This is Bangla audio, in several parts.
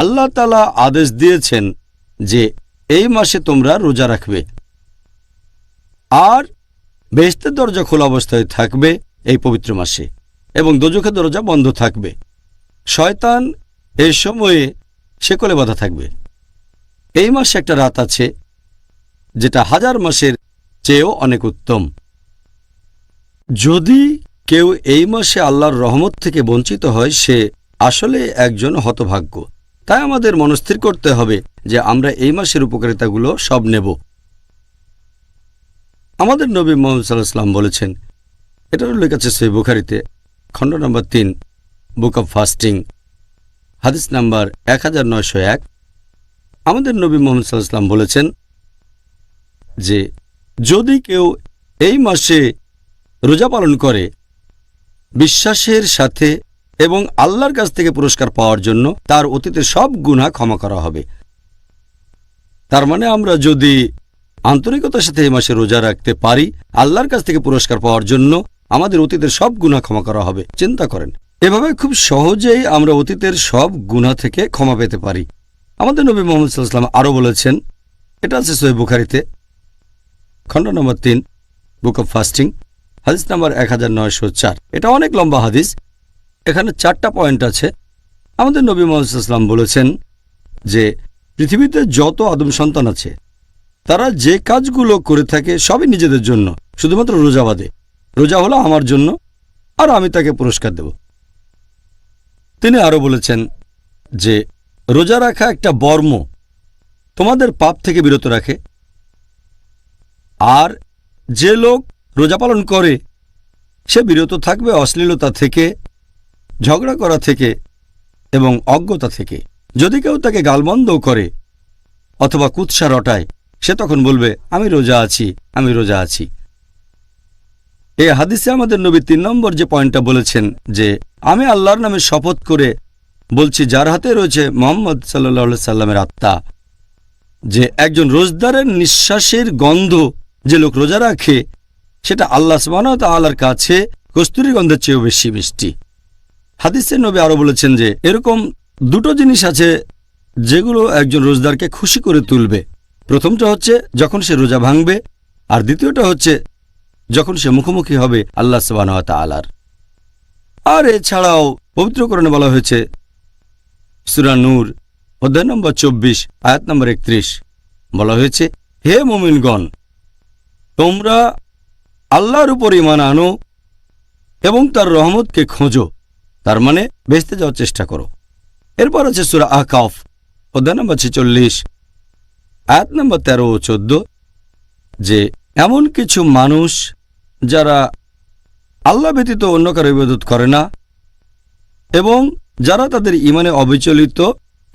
আল্লাহ তাআলা আদেশ দিয়েছেন যে এই মাসে তোমরা রোজা রাখবে আর বেহেশতের দরজা খোলা অবস্থায় থাকবে এই পবিত্র মাসে এবং দোজখের দরজা বন্ধ থাকবে। শয়তান এই সময়ে শেকলে বাঁধা থাকবে। এই মাসে একটা রাত আছে যেটা হাজার মাসের চেয়েও অনেক উত্তম। যদি কেউ এই মাসে আল্লাহর রহমত থেকে বঞ্চিত হয় সে আসলে একজন হতভাগ্য। তাই আমাদের মনস্থির করতে হবে যে আমরা এই মাসের উপকারিতাগুলো সব নেব। আমাদের নবী মুহাম্মদ সাল্লাল্লাহু আলাইহি ওয়াসাল্লাম বলেছেন, এটার উল্লেখ আছে সহিহ বুখারীতে খণ্ড নম্বর 3 বুক অব ফাস্টিং হাদিস নাম্বার 1901। আমাদের নবী মুহাম্মদ সাল্লাল্লাহু আলাইহি ওয়াসাল্লাম বলেছেন যে যদি কেউ এই মাসে রোজা পালন করে বিশ্বাসের সাথে এবং আল্লাহর কাছ থেকে পুরস্কার পাওয়ার জন্য, তার অতীতের সব গুনাহ ক্ষমা করা হবে। তার মানে আমরা যদি আন্তরিকতার সাথে এই মাসে রোজা রাখতে পারি, আল্লাহর কাছ থেকে পুরস্কার পাওয়ার জন্য আমাদের অতীতের সব গুনাহ ক্ষমা করা হবে। চিন্তা করেন, এভাবে খুব সহজেই আমরা অতীতের সব গুনাহ থেকে ক্ষমা পেতে পারি। আমাদের নবী মুহাম্মদ সাল্লাল্লাহু আলাইহি ওয়াসাল্লাম আরও বলেছেন, এটা আছে সহিহ বুখারীতে খণ্ড নম্বর 3 বুক অব ফাস্টিং হাদিস নাম্বার 1904। এটা অনেক লম্বা হাদিস, এখানে 4টা পয়েন্ট আছে। আমাদের নবী মুহাম্মদ সাল্লাল্লাহু আলাইহি ওয়াসাল্লাম বলেছেন যে পৃথিবীতে যত আদম সন্তান আছে তারা যে কাজগুলো করে থাকে সবই নিজেদের জন্য, শুধুমাত্র রোজা বাদে। রোজা হলো আমার জন্য আর আমি তাকে পুরস্কার দেব। তিনি আরও বলেছেন যে রোজা রাখা একটা বর্ম, তোমাদের পাপ থেকে বিরত রাখে। আর যে লোক রোজা পালন করে সে বিরত থাকবে অশ্লীলতা থেকে, ঝগড়া করা থেকে এবং অজ্ঞতা থেকে। যদি কেউ তাকে গালমন্দও করে অথবা কুৎসা রটায়, সে তখন বলবে আমি রোজা আছি, আমি রোজা আছি। এই হাদিসে আমাদের নবী 3 নম্বর যে পয়েন্টটা বলেছেন যে আমি আল্লাহর নামে শপথ করে বলছি যার হাতে রয়েছে মুহাম্মদ সাল্লাল্লাহু আলাইহি সাল্লামের আত্মা, যে একজন রোজদারের নিঃশ্বাসের গন্ধ যে লোক রোজা রাখে সেটা আল্লাহ সুবহানাহু ওয়া তাআলার কাছে কস্তুরী গন্ধের চেয়েও বেশি মিষ্টি। হাদিসে নবী আরও বলেছেন যে এরকম 2টো জিনিস আছে যেগুলো একজন রোজদারকে খুশি করে তুলবে। প্রথমটা হচ্ছে যখন সে রোজা ভাঙবে, আর দ্বিতীয়টা হচ্ছে যখন সে মুখোমুখি হবে আল্লাহ সুবহানাহু ওয়া তাআলার। আর এছাড়াও পবিত্র কোরআনে বলা হয়েছে সূরা নূর অধ্যায় নম্বর 24 আয়াত নম্বর 31 বলা হয়েছে, হে মুমিনগণ, তোমরা আল্লাহর উপর ঈমান আনো এবং তার রহমতকে খোঁজো, তার মানে বেহেশতে যাওয়ার চেষ্টা করো। এরপর আছে সূরা আহকাফ অধ্যায় নম্বর 46 আয়াত নম্বর 13 ও 14, যে এমন কিছু মানুষ যারা আল্লাহ ব্যতীত অন্য কারো ইবাদত করে না এবং যারা তাদের ঈমানে অবিচলিত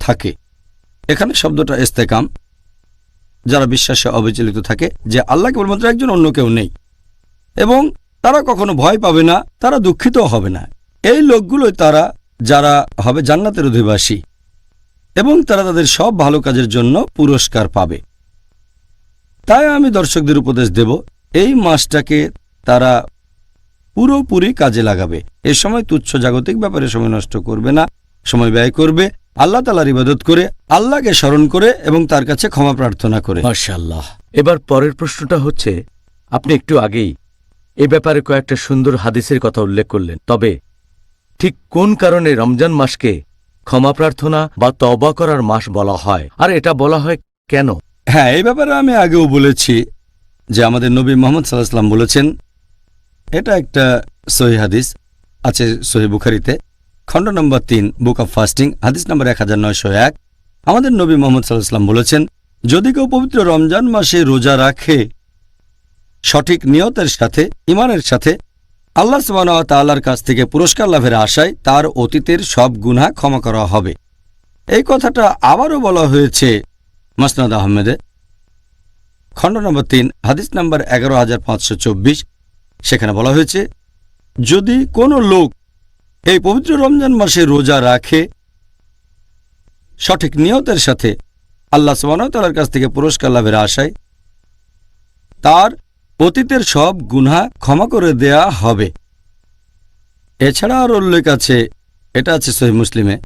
থাকে। এখানে শব্দটা ইস্তেকাম, যারা বিশ্বাসে অবিচলিত থাকে যে আল্লাহ কেবলমাত্র একজন, অন্য কেউ নেই, এবং তারা কখনো ভয় পাবে না, তারা দুঃখিত হবে না। এই লোকগুলোই তারা যারা হবে জান্নাতের অধিবাসী এবং তারা তাদের সব ভালো কাজের জন্য পুরস্কার পাবে। তাই আমি দর্শকদের উপদেশ দেব, এই মাসটাকে তারা পুরোপুরি কাজে লাগাবে। এ সময় তুচ্ছ জাগতিক ব্যাপারে সময় নষ্ট করবে না, সময় ব্যয় করবে আল্লাহ তাআলার ইবাদত করে, আল্লাহকে স্মরণ করে এবং তার কাছে ক্ষমা প্রার্থনা করে। মাশাআল্লাহ। এবার পরের প্রশ্নটা হচ্ছে, আপনি একটু আগেই এ ব্যাপারে কয়েকটা সুন্দর হাদিসের কথা উল্লেখ করলেন, তবে ঠিক কোন কারণে রমজান মাসকে ক্ষমা প্রার্থনা বা তওবা করার মাস বলা হয়, আর এটা বলা হয় কেন? হ্যাঁ, এই ব্যাপারে আমি আগেও বলেছি যে আমাদের নবী মুহাম্মদ সাল্লাল্লাহু আলাইহি ওয়াসাল্লাম বলেছেন, এটা একটা সহিহ হাদিস আছে সহিহ বুখারীতে খণ্ড নম্বর 3 বুক অব ফাস্টিং হাদিস নম্বর 1901। আমাদের নবী মুহাম্মদ সাল্লাল্লাহু আলাইহি ওয়াসাল্লাম বলেছেন, যদি কেউ পবিত্র রমজান মাসে রোজা রাখে সঠিক নিয়তের সাথে, ঈমানের সাথে, আল্লাহ সুবহানাহু ওয়া তাআলার কাছ থেকে পুরস্কার লাভের আশায়, তার অতীতের সব গুনাহ ক্ষমা করা হবে। এই কথাটা আবারও বলা হয়েছে মুসনাদ আহমেদে খণ্ড নম্বর 3 হাদিস নম্বর 11524। সেখানে বলা হয়েছে, যদি কোনো লোক এই পবিত্র রমজান মাসে রোজা রাখে সঠিক নিয়তের সাথে, আল্লাহ সুবহানাহু ওয়া তাআলার কাছ থেকে পুরস্কার লাভের আশায়, তার অতীতের সব গুনাহ ক্ষমা করে দেয়া হবে। এছাড়া আর উল্লেখ আছে, এটা আছে সহিহ মুসলিমে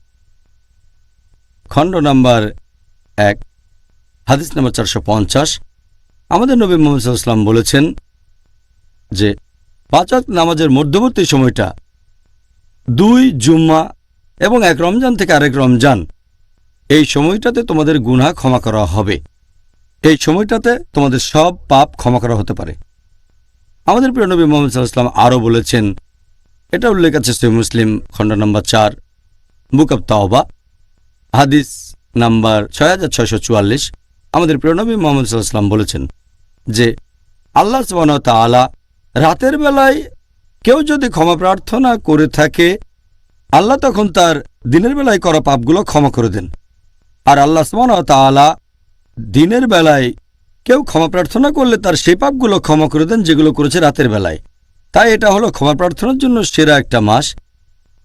খণ্ড নাম্বার 1, হাদিস নাম্বার 450। আমাদের নবী মুহাম্মদ সাল্লাল্লাহু আলাইহি ওয়াসাল্লাম বলেছেন যে 5 ওয়াক্ত নামাজের মধ্যবর্তী সময়টা 2 জুম্মা এবং 1 রমজান থেকে আরেক রমজান, এই সময়টাতে তোমাদের গুনাহ ক্ষমা করা হবে। এই সময়টাতে তোমাদের সব পাপ ক্ষমা করা হতে পারে। আমাদের প্রিয় নবী মুহাম্মদ সাল্লাল্লাহু আলাইহি ওয়াসাল্লাম আরও বলেছেন, এটা উল্লেখ আছে সহিহ মুসলিম খণ্ড নাম্বার 4, বুক অব তাওবা, হাদিস নাম্বার 6644। আমাদের প্রিয় নবী মুহাম্মদ সাল্লাল্লাহু আলাইহি ওয়াসাল্লাম বলেছেন যে আল্লাহ সুবহানাহু ওয়া তাআলা রাতের বেলায় কেউ যদি ক্ষমা প্রার্থনা করে থাকে, আল্লাহ তখন তার দিনের বেলায় করা পাপগুলো ক্ষমা করে দেন। আর আল্লাহ সুবহানাহু ওয়া তাআলা দিনের বেলায় কেউ ক্ষমা প্রার্থনা করলে তার সেই পাপগুলো ক্ষমা করে দেন যেগুলো করেছে রাতের বেলায়। তাই এটা হলো ক্ষমা প্রার্থনার জন্য সেরা একটা মাস,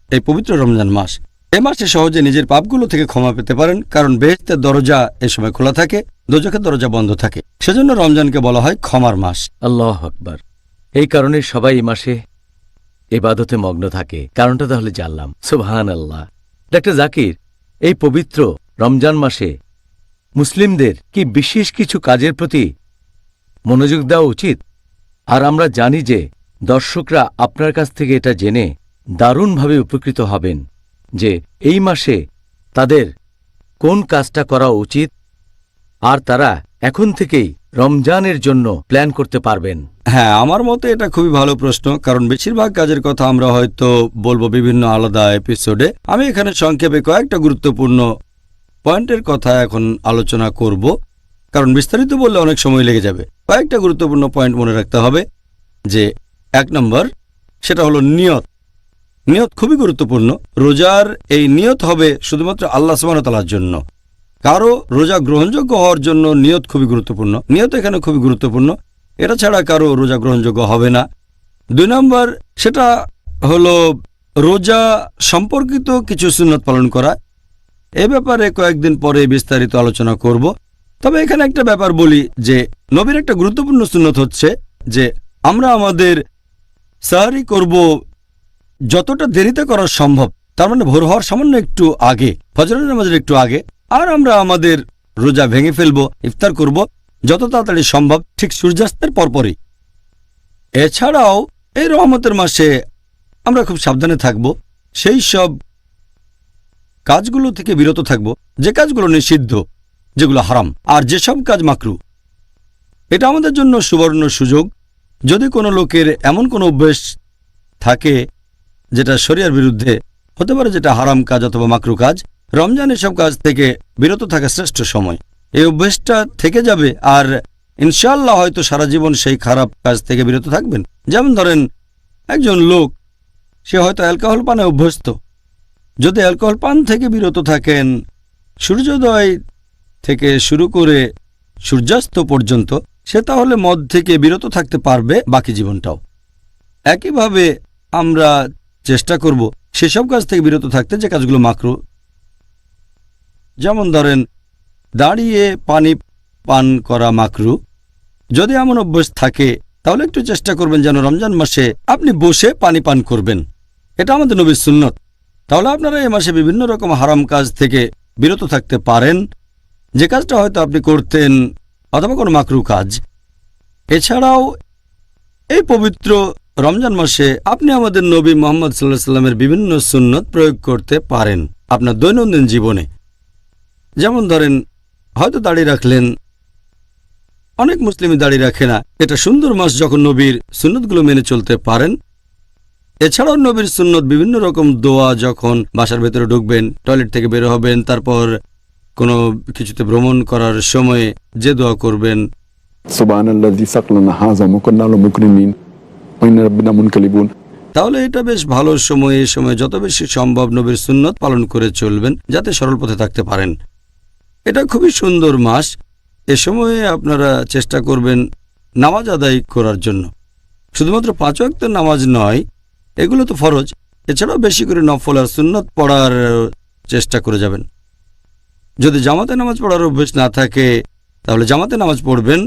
এই পবিত্র রমজান মাস। এ মাসে সহজে নিজের পাপগুলো থেকে ক্ষমা পেতে পারেন, কারণ বেহেশতের দরজা এ সময় খোলা থাকে, দোজখের দরজা বন্ধ থাকে। সেজন্য রমজানকে বলা হয় ক্ষমার মাস। আল্লাহু আকবার। এই কারণে সবাই এই মাসে ইবাদতে মগ্ন থাকে। কারণটা তাহলে জানলাম। সুবহানাল্লাহ। ডাক্তার জাকির, এই পবিত্র রমজান মাসে মুসলিমদের কি বিশেষ কিছু কাজের প্রতি মনোযোগ দেওয়া উচিত? আর আমরা জানি যে দর্শকরা আপনার কাছ থেকে এটা জেনে দারুণভাবে উপকৃত হবেন যে এই মাসে তাদের কোন কাজটা করা উচিত, আর তারা এখন থেকেই রমজানের জন্য প্ল্যান করতে পারবেন। হ্যাঁ, আমার মতে এটা খুবই ভালো প্রশ্ন, কারণ বেশিরভাগ কাজের কথা আমরা হয়তো বলবো বিভিন্ন আলাদা এপিসোডে। আমি এখানে সংক্ষেপে কয়েকটা গুরুত্বপূর্ণ পয়েন্টের কথা এখন আলোচনা করব, কারণ বিস্তারিত বললে অনেক সময় লেগে যাবে। কয়েকটা গুরুত্বপূর্ণ পয়েন্ট মনে রাখতে হবে। যে 1 নম্বর, সেটা হলো নিয়ত। নিয়ত খুবই গুরুত্বপূর্ণ। রোজার এই নিয়ত হবে শুধুমাত্র আল্লাহ সুবহানাহু ওয়া তাআলার জন্য। কারো রোজা গ্রহণযোগ্য হওয়ার জন্য নিয়ত খুবই গুরুত্বপূর্ণ। নিয়ত এখানে খুবই গুরুত্বপূর্ণ, এটা ছাড়া কারো রোজা গ্রহণযোগ্য হবে না। 2 নম্বর, সেটা হলো রোজা সম্পর্কিত কিছু সুন্নত পালন করা। এ ব্যাপারে কয়েকদিন পরে বিস্তারিত আলোচনা করব। তবে এখানে একটা ব্যাপার বলি যে নবীর একটা গুরুত্বপূর্ণ সুন্নত হচ্ছে যে আমরা আমাদের সাহরি করব যতটা দেরিতে করা সম্ভব, তার মানে ভোর হওয়ার সামান্য একটু আগে, ফজরের নামাজের একটু আগে। আর আমরা আমাদের রোজা ভেঙে ফেলব, ইফতার করব যত তাড়াতাড়ি সম্ভব, ঠিক সূর্যাস্তের পরপরই। এছাড়াও এই রহমতের মাসে আমরা খুব সাবধানে থাকব, সেই সব কাজগুলো থেকে বিরত থাকব যে কাজগুলো নিষিদ্ধ, যেগুলো হারাম, আর যেসব কাজ মাকরু। এটা আমাদের জন্য সুবর্ণ সুযোগ। যদি কোনো লোকের এমন কোনো অভ্যেস থাকে যেটা শরিয়ার বিরুদ্ধে হতে পারে, যেটা হারাম কাজ অথবা মাকরু কাজ, রমজান এসব কাজ থেকে বিরত থাকা শ্রেষ্ঠ সময়। এই অভ্যেসটা থেকে যাবে আর ইনশাআল্লাহ হয়তো সারা জীবন সেই খারাপ কাজ থেকে বিরত থাকবেন। যেমন ধরেন একজন লোক, সে হয়তো অ্যালকোহল পানে অভ্যস্ত। যদি অ্যালকোহল পান থেকে বিরত থাকেন সূর্যোদয় থেকে শুরু করে সূর্যাস্ত পর্যন্ত, সে তাহলে মদ থেকে বিরত থাকতে পারবে বাকি জীবনটাও। একইভাবে আমরা চেষ্টা করব সেসব কাজ থেকে বিরত থাকতে যে কাজগুলো মাকরু। যেমন ধরেন দাঁড়িয়ে পানি পান করা মাকরু। যদি এমন অভ্যাস থাকে তাহলে একটু চেষ্টা করবেন যেন রমজান মাসে আপনি বসে পানি পান করবেন। এটা আমাদের নবীর সুন্নত। তাহলে আপনারা এই মাসে বিভিন্ন রকম হারাম কাজ থেকে বিরত থাকতে পারেন, যে কাজটা হয়তো আপনি করতেন, অথবা কোনো মাকরু কাজ। এছাড়াও এই পবিত্র রমজান মাসে আপনি আমাদের নবী মুহাম্মদ সাল্লাল্লাহু আলাইহি ওয়াসাল্লামের বিভিন্ন সুন্নত প্রয়োগ করতে পারেন আপনার দৈনন্দিন জীবনে। যেমন ধরেন হয়তো দাড়ি রাখলেন, অনেক মুসলিমই দাড়ি রাখে না। এটা সুন্দর মাস যখন নবীর সুন্নতগুলো মেনে চলতে পারেন। এছাড়াও নবীর সুন্নত বিভিন্ন রকম দোয়া, যখন বাসার ভেতরে ঢুকবেন, টয়লেট থেকে বের হবেন, তারপর কোনো কিছুতে ভ্রমণ করার সময়ে যে দোয়া করবেন, সুবহানাল্লাযী সাকলানা হাযা ওয়া কুন্না লাহু মুকরিমিন ওয়া ইন্না রাব্বিনা মুনকালিবুন। তাহলে এটা বেশ ভালো সময়। এই সময় যত বেশি সম্ভব নবীর সুন্নত পালন করে চলবেন, যাতে সরল পথে থাকতে পারেন। এটা খুবই সুন্দর মাস। এ সময়ে আপনারা চেষ্টা করবেন নামাজ আদায় করার জন্য। শুধুমাত্র 5 ওয়াক্তের নামাজ নয়, এগুলো তো ফরজ, এছাড়াও বেশি করে নফল আর সুন্নত পড়ার চেষ্টা করে যাবেন। যদি জামাতে নামাজ পড়ার অভ্যেস না থাকে তাহলে জামাতে নামাজ পড়বেন,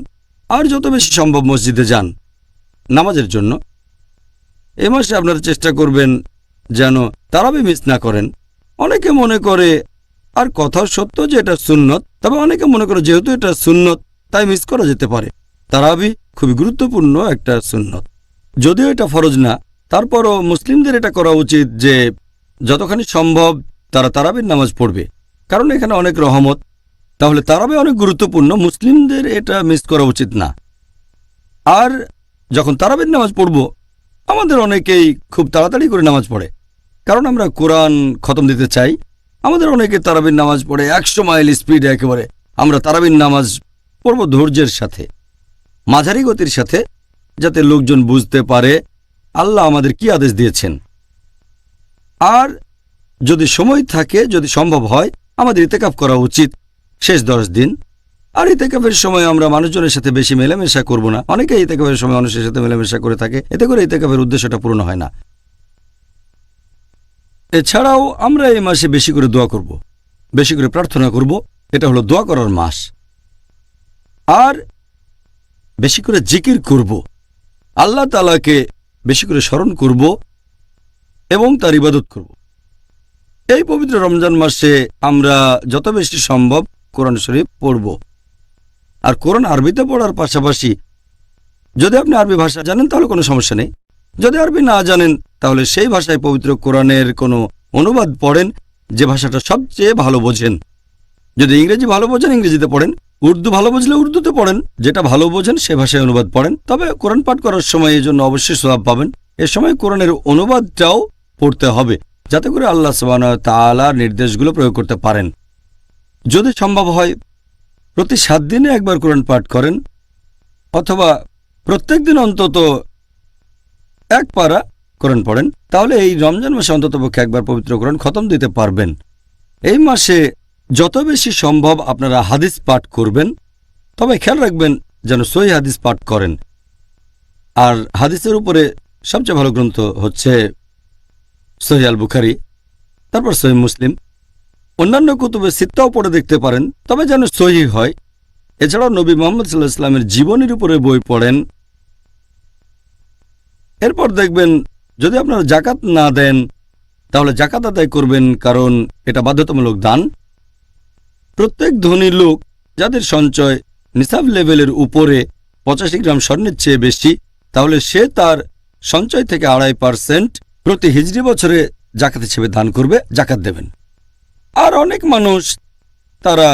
আর যত বেশি সম্ভব মসজিদে যান নামাজের জন্য। এ মাসে আপনারা চেষ্টা করবেন যেন তারাবি মিস না করেন। অনেকে মনে করে আর কথাও সত্য যে এটা সুন্নত, তবে অনেকে মনে করে যেহেতু এটা সুন্নত তাই মিস করা যেতে পারে। তারাবি খুবই গুরুত্বপূর্ণ একটা সুন্নত, যদিও এটা ফরজ না, তারপরও মুসলিমদের এটা করা উচিত যে যতখানি সম্ভব তারা তারাবির নামাজ পড়বে, কারণ এখানে অনেক রহমত। তাহলে তারাবি অনেক গুরুত্বপূর্ণ, মুসলিমদের এটা মিস করা উচিত না। আর যখন তারাবির নামাজ পড়ব, আমাদের অনেকেই খুব তাড়াতাড়ি করে নামাজ পড়ে, কারণ আমরা কোরআন খতম দিতে চাই। আমাদের অনেকে তারাবির নামাজ পড়ে 100 মাইল স্পিডে একেবারে। আমরা তারাবির নামাজ পড়ব ধৈর্যের সাথে, মাঝারি গতির সাথে, যাতে লোকজন বুঝতে পারে আল্লাহ আমাদের কি আদেশ দিয়েছেন। আর যদি সময় থাকে, যদি সম্ভব হয়, আমাদের ইতেকাফ করা উচিত শেষ 10 দিন। আর ইতেকাফের সময় আমরা মানুষজনের সাথে বেশি মেলামেশা করব না। অনেকে ইতেকাফের সময় মানুষের সাথে মেলামেশা করে থাকে, এতে করে ইতেকাফের উদ্দেশ্যটা পূর্ণ হয় না। এছাড়াও আমরা এই মাসে বেশি করে দোয়া করব, বেশি করে প্রার্থনা করব। এটা হলো দোয়া করার মাস। আর বেশি করে জিকির করব, আল্লাহ তাআলাকে বেশি করে স্মরণ করব এবং তার ইবাদত করব। এই পবিত্র রমজান মাসে আমরা যত বেশি সম্ভব কোরআন শরীফ পড়ব। আর কোরআন আরবিতে পড়ার পাশাপাশি যদি আপনি আরবি ভাষা জানেন তাহলে কোনো সমস্যা নেই। যদি আরবি না জানেন তাহলে সেই ভাষায় পবিত্র কোরআনের কোনো অনুবাদ পড়েন যে ভাষাটা সবচেয়ে ভালো বোঝেন। যদি ইংরেজি ভালো বোঝেন ইংরেজিতে পড়েন, উর্দু ভালো বুঝলে উর্দুতে পড়েন, যেটা ভালো বোঝেন সে ভাষায় অনুবাদ পড়েন। তবে কোরআন পাঠ করার সময় এই জন্য অবশ্যই সওয়াব পাবেন। এ সময় কোরআনের অনুবাদটাও পড়তে হবে, যাতে করে আল্লাহ সুবহানাহু ওয়া তাআলার নির্দেশগুলো প্রয়োগ করতে পারেন। যদি সম্ভব হয় প্রতি 7 দিনে একবার কোরআন পাঠ করেন, অথবা প্রত্যেক দিন অন্তত 1 পারা কোরআন পড়েন, তাহলে এই রমজান মাসে অন্ততপক্ষে একবার পবিত্র কোরআন খতম দিতে পারবেন। এই মাসে যত বেশি সম্ভব আপনারা হাদিস পাঠ করবেন, তবে খেয়াল রাখবেন যেন সহিহ হাদিস পাঠ করেন। আর হাদিসের উপরে সবচেয়ে ভালো গ্রন্থ হচ্ছে সহিহ আল বুখারী, তারপর সহিহ মুসলিম। অন্যান্য কুতুবে সিত্তাও পড়ে দেখতে পারেন, তবে যেন সহিহ হয়। এছাড়াও নবী মুহাম্মদ সাল্লাল্লাহু আলাইহি ওয়াসাল্লামের জীবনীর উপরে বই পড়েন। এরপর দেখবেন যদি আপনারা জাকাত না দেন তাহলে জাকাত আদায় করবেন, কারণ এটা বাধ্যতামূলক দান। প্রত্যেক ধনী লোক যাদের সঞ্চয় নিসাব লেভেলের উপরে 85 গ্রাম স্বর্ণের চেয়ে বেশি, তাহলে সে তার সঞ্চয় থেকে 2.5% প্রতি হিজরি বছরে জাকাত হিসেবে দান করবে, জাকাত দেবেন। আর অনেক মানুষ তারা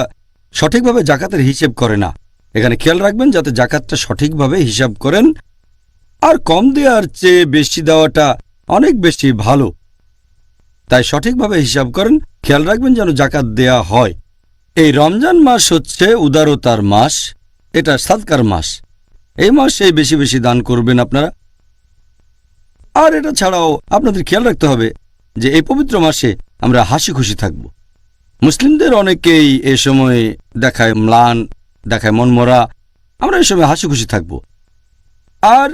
সঠিকভাবে জাকাতের হিসেব করে না। এখানে খেয়াল রাখবেন যাতে জাকাতটা সঠিকভাবে হিসাব করেন। আর কম দেওয়ার চেয়ে বেশি দেওয়াটা অনেক বেশি ভালো, তাই সঠিকভাবে হিসাব করেন। খেয়াল রাখবেন যেন জাকাত দেয়া হয়। এই রমজান মাস হচ্ছে উদারতার মাস, এটা সাদকার মাস। এই মাসে বেশি বেশি দান করবেন আপনারা। আর এটা ছাড়াও আপনাদের খেয়াল রাখতে হবে যে এই পবিত্র মাসে আমরা হাসি খুশি থাকব। মুসলিমদের অনেকেই এ সময় দেখায় ম্লান, দেখায় মনমরা। আমরা এই সময় হাসি খুশি থাকব। আর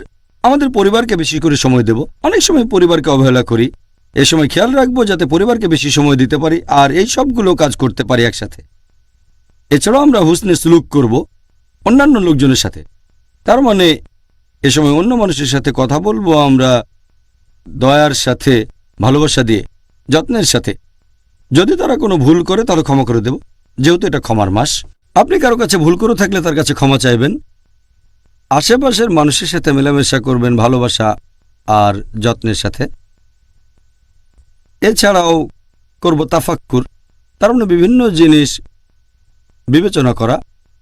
আমাদের পরিবারকে বেশি করে সময় দেব। অনেক সময় পরিবারকে অবহেলা করি, এ সময় খেয়াল রাখবো যাতে পরিবারকে বেশি সময় দিতে পারি আর এই সবগুলো কাজ করতে পারি একসাথে। এছাড়াও আমরা হুসনে সুলুক করব অন্যান্য লোকজনের সাথে। তার মানে এ সময় অন্য মানুষের সাথে কথা বলবো আমরা দয়ার সাথে, ভালোবাসা দিয়ে, যত্নের সাথে। যদি তারা কোনো ভুল করে তাহলে ক্ষমা করে দেব, যেহেতু এটা ক্ষমার মাস। আপনি কারো কাছে ভুল করে থাকলে তার কাছে ক্ষমা চাইবেন। আশেপাশের মানুষের সাথে মেলামেশা করবেন ভালোবাসা আর যত্নের সাথে। এছাড়াও করব তাফাক্কুর, তার মানে বিভিন্ন জিনিস বিবেচনা করা।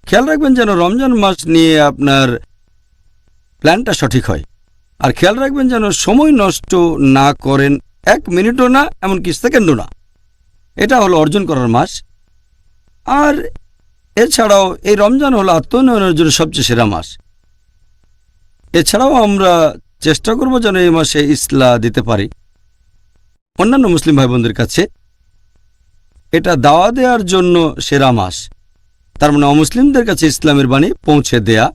খেয়াল রাখবেন যেন রমজান মাস নিয়ে আপনার প্ল্যানটা সঠিক হয়। আর খেয়াল রাখবেন যেন সময় নষ্ট না করেন, 1 মিনিটও না, এমনকি সেকেন্ডও না। এটা হলো অর্জন করার মাস। আর এছাড়াও এই রমজান হলো আত্মোন্নয়নের জন্য সবচেয়ে সেরা মাস। এছাড়াও আমরা চেষ্টা করব যেন এই মাসে ইসলাহ দিতে পারি অন্যান্য মুসলিম ভাই বোনদের কাছে। এটা দাওয়া দেওয়ার জন্য সেরা মাস, তার মানে অমুসলিমদের কাছে ইসলামের বাণী পৌঁছে দেয়া।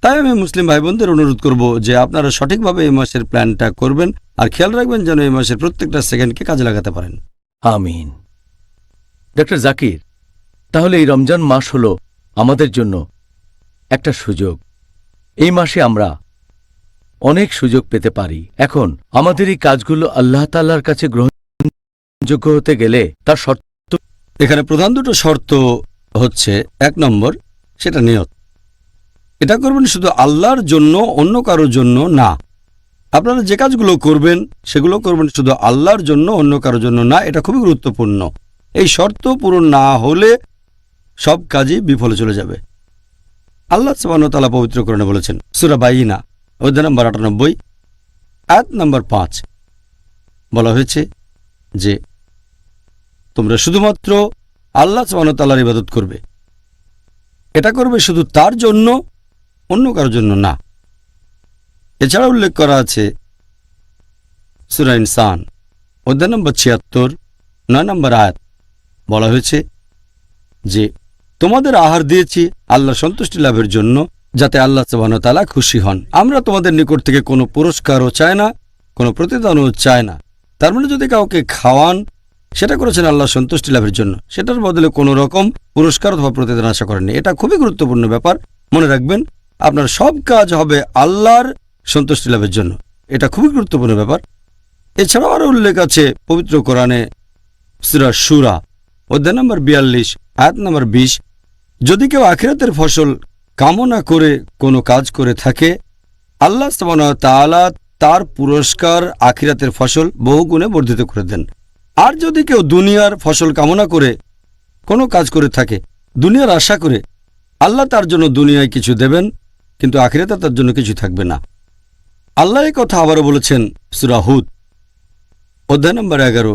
তাই আমি মুসলিম ভাই বোনদের অনুরোধ করব যে আপনারা সঠিকভাবে এই মাসের প্ল্যানটা করবেন আর খেয়াল রাখবেন যেন এই মাসের প্রত্যেকটা সেকেন্ডকে কাজে লাগাতে পারেন। আমিন। ডক্টর জাকির, তাহলে এই রমজান মাস হল আমাদের জন্য একটা সুযোগ। এই মাসে আমরা অনেক সুযোগ পেতে পারি। এখন আমাদের এই কাজগুলো আল্লাহ তাআলার কাছে গ্রহণযোগ্য হতে গেলে তার শর্ত এখানে প্রধান দুটো শর্ত হচ্ছে, 1 নম্বর সেটা নিয়ত। এটা করবেন শুধু আল্লাহর জন্য, অন্য কারোর জন্য না। আপনারা যে কাজগুলো করবেন সেগুলো করবেন শুধু আল্লাহর জন্য, অন্য কারোর জন্য না। এটা খুবই গুরুত্বপূর্ণ। এই শর্ত পূরণ না হলে সব কাজই বিফলে চলে যাবে। আল্লাহ সুবহানাহু ওয়া তাআলা পবিত্র কোরআনে বলেছেন, সূরা বাইয়িনা অধ্যায় নম্বর 98 আয়াত নম্বর 5, বলা হয়েছে যে তোমরা শুধুমাত্র আল্লাহ সুবহানাহু ওয়া তাআলার ইবাদত করবে। এটা করবে শুধু তার জন্য, অন্য কারোর জন্য না। এছাড়া উল্লেখ করা আছে সূরা ইনসান অধ্যায় নম্বর 76 9 নম্বর আয়াত, বলা হয়েছে যে তোমাদের আহার দিয়েছি আল্লাহর সন্তুষ্টি লাভের জন্য, যাতে আল্লাহ সুবহানাহু ওয়া তাআলা খুশি হন। আমরা তোমাদের নিকট থেকে কোনো পুরস্কারও চাই না, কোনো প্রতিদানও চাই না। তার মানে যদি কাউকে খাওয়ান, সেটা করেছেন আল্লাহর সন্তুষ্টি লাভের জন্য, সেটার বদলে কোনো রকম পুরস্কার অথবা প্রতিদান আশা করেননি। এটা খুবই গুরুত্বপূর্ণ ব্যাপার, মনে রাখবেন। আপনার সব কাজ হবে আল্লাহর সন্তুষ্টি লাভের জন্য, এটা খুবই গুরুত্বপূর্ণ ব্যাপার। এছাড়াও আরও উল্লেখ আছে পবিত্র কোরআনে সূরা শুরা অধ্যায় নম্বর 42 আয়াত নম্বর 20, যদি কেউ আখিরাতের ফসল কামনা করে কোনো কাজ করে থাকে, আল্লাহ সুবহানাহু ওয়া তাআলা তার পুরস্কার আখিরাতের ফসল বহুগুণে বর্ধিত করে দেন। আর যদি কেউ দুনিয়ার ফসল কামনা করে কোনো কাজ করে থাকে, দুনিয়ার আশা করে, আল্লাহ তার জন্য দুনিয়ায় কিছু দেবেন, কিন্তু আখিরাতে তার জন্য কিছু থাকবে না। আল্লাহ এই কথা আবারও বলেছেন সূরা হুদ অধ্যায় নম্বর 11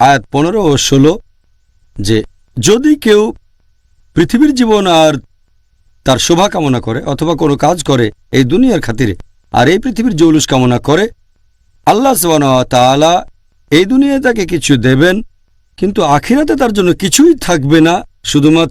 আয়াত 15 ও 16, যে যদি কেউ পৃথিবীর জীবন আর তার শোভা কামনা করে অথবা কোনো কাজ করে এই দুনিয়ার খাতিরে, আর এই পৃথিবীর জৌলুস কামনা করে, আল্লাহ সুবহানাহু ওয়া তাআলা এই দুনিয়ায় তাকে কিছু দেবেন, কিন্তু আখিরাতে তার জন্য কিছুই থাকবে না, শুধুমাত্র